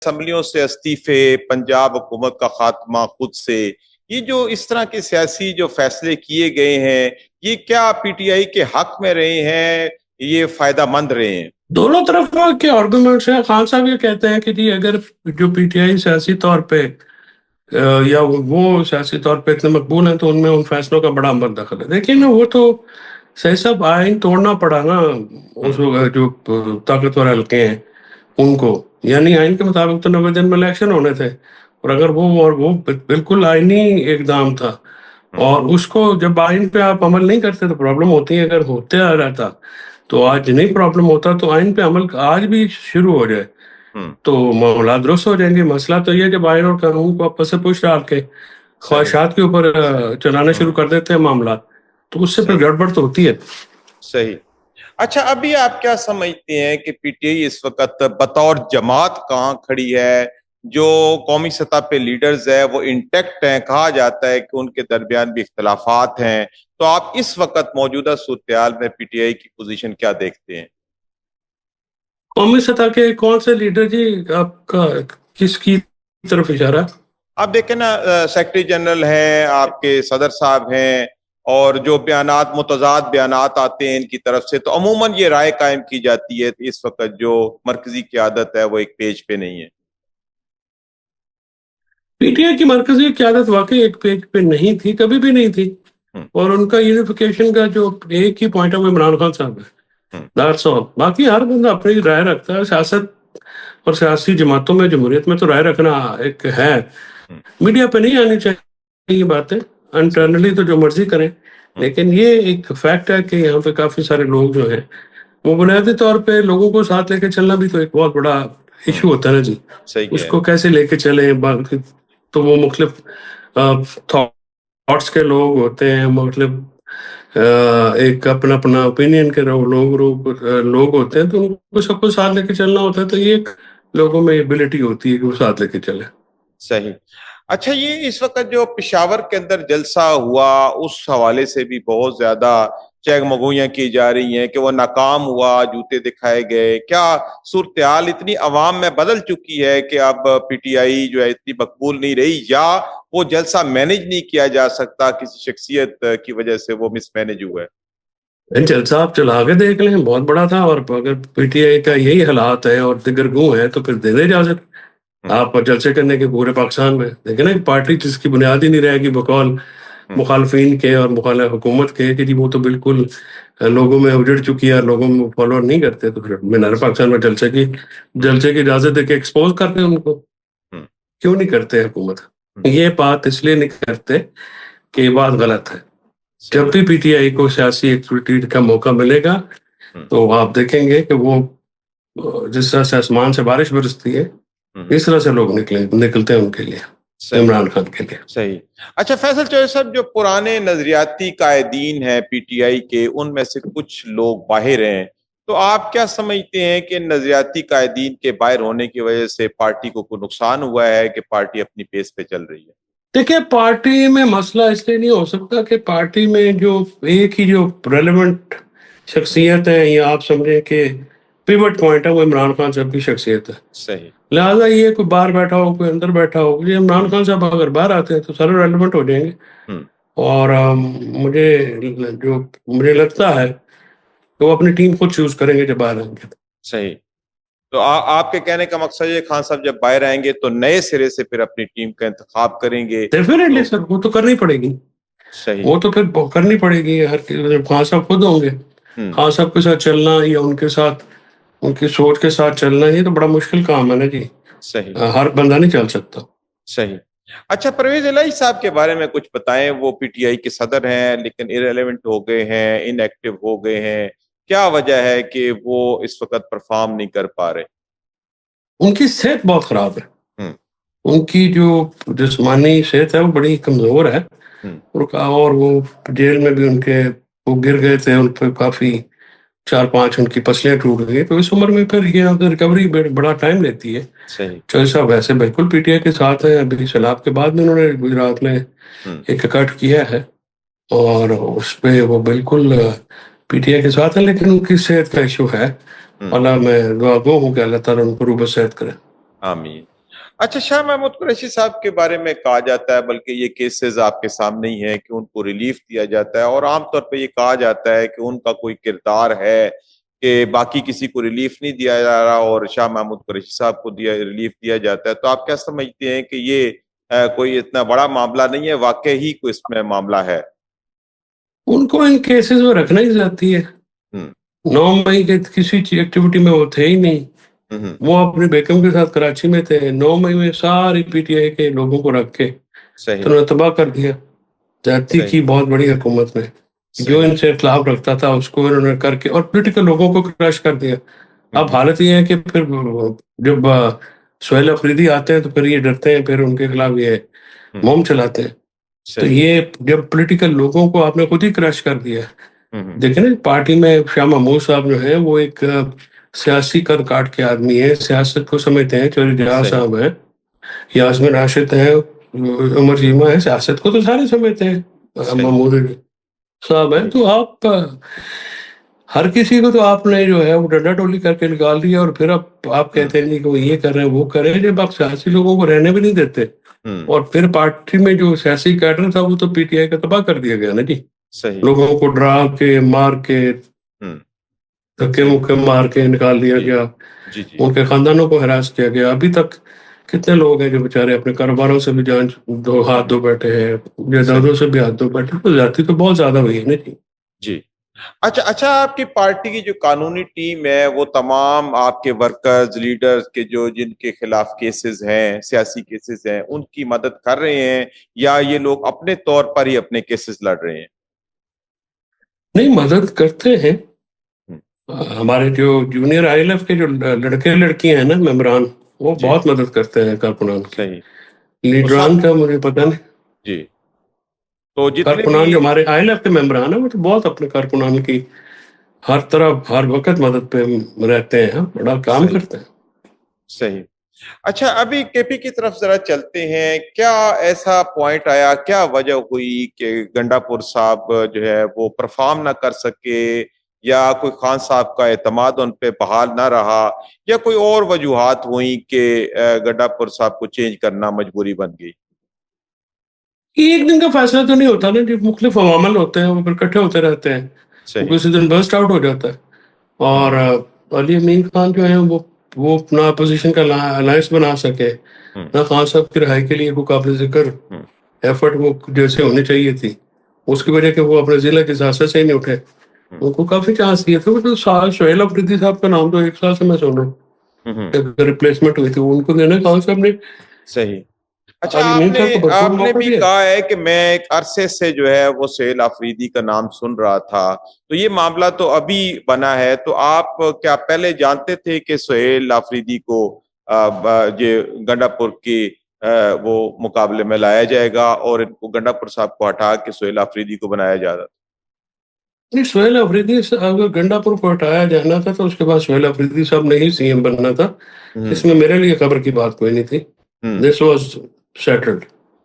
اسمبلیوں سے استعفے، پنجاب حکومت کا خاتمہ خود سے، یہ جو اس طرح کے سیاسی جو فیصلے کیے گئے ہیں، یہ کیا پی ٹی آئی کے حق میں رہے ہیں، یہ فائدہ مند رہے ہیں؟ دونوں طرف کے آرگومنٹس ہیں. خان صاحب یہ کہتے ہیں کہ جی اگر جو پی ٹی آئی سیاسی طور پہ یا وہ سیاسی طور پہ اتنے مقبول ہیں تو ان میں ان فیصلوں کا بڑا امر دخل ہے. دیکھیے نا، وہ تو صحیح صاحب آئین توڑنا پڑا نا اس وقت جو طاقتور حلقے ہیں ان کو. یعنی آئین کے مطابق تو 90 دن میں الیکشن ہونے تھے، اور اگر وہ بالکل آئینی اقدام تھا، اور اس کو جب آئین پہ آپ عمل نہیں کرتے تو پرابلم ہوتی ہے. اگر ہوتے آ رہتا تو آج نہیں پرابلم ہوتا، تو آئین پہ عمل آج بھی شروع ہو جائے تو معاملات درست ہو جائیں گے. مسئلہ تو یہ ہے جب آئین اور قانون کو آپس سے پوچھ ڈال کے خواہشات کے اوپر چلانا شروع کر دیتے ہیں معاملات، تو اس سے پھر گڑبڑ تو ہوتی ہے. صحیح. اچھا، ابھی آپ کیا سمجھتے ہیں کہ پی ٹی آئی اس وقت بطور جماعت کہاں کھڑی ہے؟ جو قومی سطح پہ لیڈرز ہیں وہ انٹیکٹ ہیں، کہا جاتا ہے کہ ان کے درمیان بھی اختلافات ہیں، تو آپ اس وقت موجودہ صورتحال میں پی ٹی آئی کی پوزیشن کیا دیکھتے ہیں؟ قومی سطح کے کون سے لیڈر جی؟ آپ کا کس کی طرف اشارہ؟ آپ دیکھیں نا، سیکرٹری جنرل ہیں، آپ کے صدر صاحب ہیں، اور جو بیانات متضاد بیانات آتے ہیں ان کی طرف سے، تو عموماً یہ رائے قائم کی جاتی ہے کہ اس وقت جو مرکزی قیادت ہے وہ ایک پیج پہ نہیں ہے. پی ٹی آئی کی مرکزی قیادت واقعی ایک پیج پہ نہیں تھی، کبھی بھی نہیں تھی. اور ان کا یونیفیکیشن کا جو ایک ہی پوائنٹ ہے وہ عمران خان صاحب ہے. باقی ہر بندہ اپنی رائے رکھتا ہے. سیاست اور سیاسی جماعتوں میں، جمہوریت میں تو رائے رکھنا ایک ہے. میڈیا پہ نہیں آنی چاہیے یہ باتیں، انٹرنلی تو جو مرضی کریں، لیکن یہ ایک فیکٹ ہے کہ یہاں پہ کافی سارے لوگ جو ہیں وہ بنیادی طور پہ لوگوں کو ساتھ لے کے چلنا بھی تو ایک بہت بڑا ایشو ہوتا ہے نا جی. اس کو کیسے لے کے چلیں؟ تو وہ مختلف تھاٹس کے لوگ ہوتے ہیں، مختلف ایک اپنا اپنا اوپینین کے لوگ ہوتے ہیں، تو ان کو سب کو ساتھ لے کے چلنا ہوتا ہے. تو یہ لوگوں میں ایبلٹی ہوتی ہے کہ وہ ساتھ لے کے چلے. صحیح. اچھا، یہ اس وقت جو پشاور کے اندر جلسہ ہوا اس حوالے سے بھی بہت زیادہ چیک مگوئیاں کی جا رہی ہیں کہ وہ ناکام ہوا، جوتے دکھائے گئے. کیا صورتحال اتنی عوام میں بدل چکی ہے کہ اب پی ٹی آئی جو ہے اتنی مقبول نہیں رہی، یا وہ جلسہ مینج نہیں کیا جا سکتا، کسی شخصیت کی وجہ سے وہ مس مینج ہوا ہے؟ جلسہ آپ چلا کے دیکھ لیں، بہت بڑا تھا. اور اگر پی ٹی آئی کا یہی حالات ہے اور دیگر گوں ہے تو پھر دے دے اجازت آپ جلسے کرنے کے پورے پاکستان میں. دیکھیں نا، ایک پارٹی جس کی بنیاد ہی نہیں رہے گی بقول مخالفین کے اور مخالف حکومت کے کہ جی وہ تو بالکل لوگوں میں اجڑ چکی ہے، لوگوں میں فالوور نہیں کرتے، تو پھر مینار پاکستان میں جلسے کی اجازت دے کے ایکسپوز کرتے ہیں ان کو. کیوں نہیں کرتے حکومت؟ یہ بات اس لیے نہیں کرتے کہ یہ بات غلط ہے. جب بھی پی ٹی آئی کو سیاسی ایکٹیویٹی کا موقع ملے گا تو آپ دیکھیں گے کہ وہ جس طرح سے آسمان سے بارش برستی ہے، اس طرح سے لوگ نکلتے ہیں ان کے لیے، عمران خان کے لیے. صحیح. اچھا فیصل چوہدری صاحب، جو پرانے نظریاتی قائدین ہیں پی ٹی آئی کے، ان میں سے کچھ لوگ باہر ہیں، تو آپ کیا سمجھتے ہیں کہ نظریاتی قائدین کے باہر ہونے کی وجہ سے پارٹی کو کوئی نقصان ہوا ہے کہ پارٹی اپنی پیس پہ چل رہی ہے؟ دیکھیں، پارٹی میں مسئلہ اس لیے نہیں ہو سکتا کہ پارٹی میں جو ایک ہی جو ریلیونٹ شخصیت ہے، یا آپ سمجھیں کہ پیوٹ پوائنٹ ہے، وہ عمران خان صاحب کی شخصیت ہے. صحیح. لہٰذا یہ کوئی باہر بیٹھا ہو، کوئی اندر بیٹھا ہو، یہ عمران خان صاحب اگر باہر آتے ہیں تو سارے ریلیونٹ ہو جائیں گے. اور مجھے لگتا ہے کہ وہ اپنی ٹیم خود چوز کریں گے جب باہر آئیں گے. صحیح. تو آپ کے کہنے کا مقصد ہے خان صاحب جب باہر آئیں گے تو نئے سرے سے پھر اپنی ٹیم کا انتخاب کریں گے؟ ڈیفینیٹلی سر، وہ تو کرنی پڑے گی. صحیح. وہ تو پھر کرنی پڑے گی. جب خان صاحب خود ہوں گے، خان صاحب کے ساتھ چلنا یا ان کے ساتھ ان کی سوچ کے ساتھ چلنا، یہ تو بڑا مشکل کام ہے نا جی. صحیح. ہر بندہ نہیں چل سکتا. صحیح. اچھا، پرویز الہی صاحب کے بارے میں کچھ بتائیں. وہ پی ٹی آئی کے صدر ہیں لیکن ارریلیونٹ ہو گئے ہیں، ان ایکٹیو ہو گئے ہیں. کیا وجہ ہے کہ وہ اس وقت پرفارم نہیں کر پا رہے؟ ان کی صحت بہت خراب ہے. ان کی جو جسمانی صحت ہے وہ بڑی کمزور ہے. اور وہ جیل میں بھی ان کے وہ گر گئے تھے، ان پہ کافی 4-5 ان کی پسلیاں ٹوٹ گئی. تو اس عمر میں پھر یہ ریکوری بڑا ٹائم لیتی ہے. چوہدری صاحب ویسے بالکل پی ٹی آئی کے ساتھ ہیں. ابھی سیلاب کے بعد میں انہوں نے گجرات میں ایک کٹ کیا ہے، اور اس پہ وہ بالکل پی ٹی آئی کے ساتھ ہیں، لیکن ان کی صحت کا ایشو ہے. اللہ میں دعا گو ہوں کہ اللہ تعالیٰ ان کو روبہ صحت کرے. آمین. اچھا، شاہ محمود قریشی صاحب کے بارے میں کہا جاتا ہے، بلکہ یہ کیسز آپ کے سامنے ہی ہیں کہ ان کو ریلیف دیا جاتا ہے، اور عام طور پہ یہ کہا جاتا ہے کہ ان کا کوئی کردار ہے کہ باقی کسی کو ریلیف نہیں دیا جا رہا اور شاہ محمود قریشی صاحب کو ریلیف دیا جاتا ہے. تو آپ کیا سمجھتے ہیں کہ یہ کوئی اتنا بڑا معاملہ نہیں ہے، واقعی کوئی اس میں معاملہ ہے؟ ان کو ان کیسز میں رکھنا ہی جاتی ہے. 9 مئی کے کسی ایکٹیویٹی میں وہ تھے ہی نہیں. وہ اپنے بیگم کے ساتھ کراچی میں تھے. 9 مئی میں ساری پی ٹی آئی کے لوگوں کو رکھ کے صحیح. انہوں نے تباہ کر دیا. جاتی کی بہت بڑی حکومت میں جو ان سے اختلاف رکھتا تھا اس کو انہوں نے کر کے اور پولیٹیکل لوگوں کو کرش کر دیا. اب حالت یہ ہے کہ پھر جب سہیل افریدی آتے ہیں تو پھر یہ ڈرتے ہیں، پھر ان کے خلاف یہ موم چلاتے ہیں. تو یہ جب پولیٹیکل لوگوں کو آپ نے خود ہی کرش کر دیا. دیکھیں نا پارٹی میں شاہ محمود صاحب جو ہے وہ ایک سیاسی کر کاٹ کے آدمی ہے، سیاست کو سمجھتے ہیں. چوری جہاں صاحب ہیں، یاسمین راشد ہیں، عمر جیمہ ہے، سیاست کو تو سارے سمجھتے ہیں. محمود صاحب ہیں. تو آپ ہر کسی کو تو آپ نے جو ہے وہ ڈنڈا ڈولی کر کے نکال دیا، اور پھر اب آپ کہتے ہیں کہ وہ یہ کر رہے ہیں وہ کر رہے ہیں، جب آپ سیاسی لوگوں کو رہنے بھی نہیں دیتے. اور پھر پارٹی میں جو سیاسی کیڈر تھا وہ تو پی ٹی آئی کا تباہ کر دیا گیا نا جی. لوگوں کو ڈرا کے مار کے دھکے مکے مار کے نکال دیا گیا. ان کے خاندانوں کو ہراس کیا گیا. ابھی تک کتنے لوگ ہیں جو بیچارے اپنے کاروباروں سے بھی جان ہاتھ دھو بیٹھے ہیں، جائیدادوں سے بھی ہاتھ دھو بیٹھے. تو زیادتی تو بہت زیادہ ہوئی ہے نا جی. جی. اچھا، آپ کی پارٹی کی جو قانونی ٹیم ہے وہ تمام آپ کے ورکرز لیڈرز کے جو جن کے خلاف کیسز ہیں، سیاسی کیسز ہیں، ان کی مدد کر رہے ہیں، یا یہ لوگ اپنے طور پر ہی اپنے کیسز لڑ رہے ہیں؟ نہیں، مدد کرتے ہیں. ہمارے جو جونیئر آئی ایل ایف کے جو لڑکے لڑکیاں ہیں نا ممبران، وہ بہت مدد کرتے ہیں کارکنان کی. لیڈران کا مجھے پتہ نہیں. جی. تو جتنے بھی کارکنان جو ہمارے آئی ایل ایف کے ممبران ہیں وہ تو بہت اپنے کارکنان کی ہر طرف ہر وقت مدد پہ رہتے ہیں، بڑا کام کرتے ہیں. صحیح. اچھا، ابھی کے پی کی طرف ذرا چلتے ہیں. کیا ایسا پوائنٹ آیا، کیا وجہ ہوئی کہ گنڈا پور صاحب جو ہے وہ پرفارم نہ کر سکے، یا کوئی خان صاحب کا اعتماد ان پہ بحال نہ رہا، یا کوئی اور وجوہات ہوئی کہ گنڈا پور صاحب کو چینج کرنا مجبوری بن گئی؟ ایک دن کا فیصلہ تو نہیں ہوتا نا جی. مختلف عوامل ہوتے ہیں، وہ پھر اکٹھے ہوتے رہتے ہیں. کسی دن برسٹ آؤٹ ہو جاتا ہے. اور علی امین خان جو ہے وہ اپنا اپوزیشن کا الائنس بنا سکے نہ. خان صاحب کی رہائی کے لیے کوئی قابل ذکر ایفرٹ وہ جیسے ہونی چاہیے تھی، اس کی وجہ کہ وہ اپنے ضلع کی سیاست سے ہی نہیں اٹھے. ان کو کافی چانس دیے تھے. تو سہیل افریدی صاحب کا نام تو 1 سال سے میں سن رہا ہوں ریپلیسمنٹ ہوئی تھی، ان کو دینا خان صاحب نے. صحیح. اچھا، آپ نے بھی کہا ہے کہ میں ایک عرصے سے جو ہے وہ سہیل افریدی کا نام سن رہا تھا، تو یہ معاملہ تو ابھی بنا ہے. تو آپ کیا پہلے جانتے تھے کہ سہیل افریدی کو یہ گنڈا پور کی وہ مقابلے میں لایا جائے گا، اور ان کو گنڈا پور صاحب کو ہٹا کے سہیل افریدی کو بنایا جا رہا تھا؟ نہیں، سہیل افریدی اگر گنڈا پور کو ہٹایا جانا تھا تو اس کے بعد سہیل افریدی صاحب نے ہی سی ایم بننا تھا. اس میں میرے لیے خبر کی بات کوئی نہیں تھی. This was settled.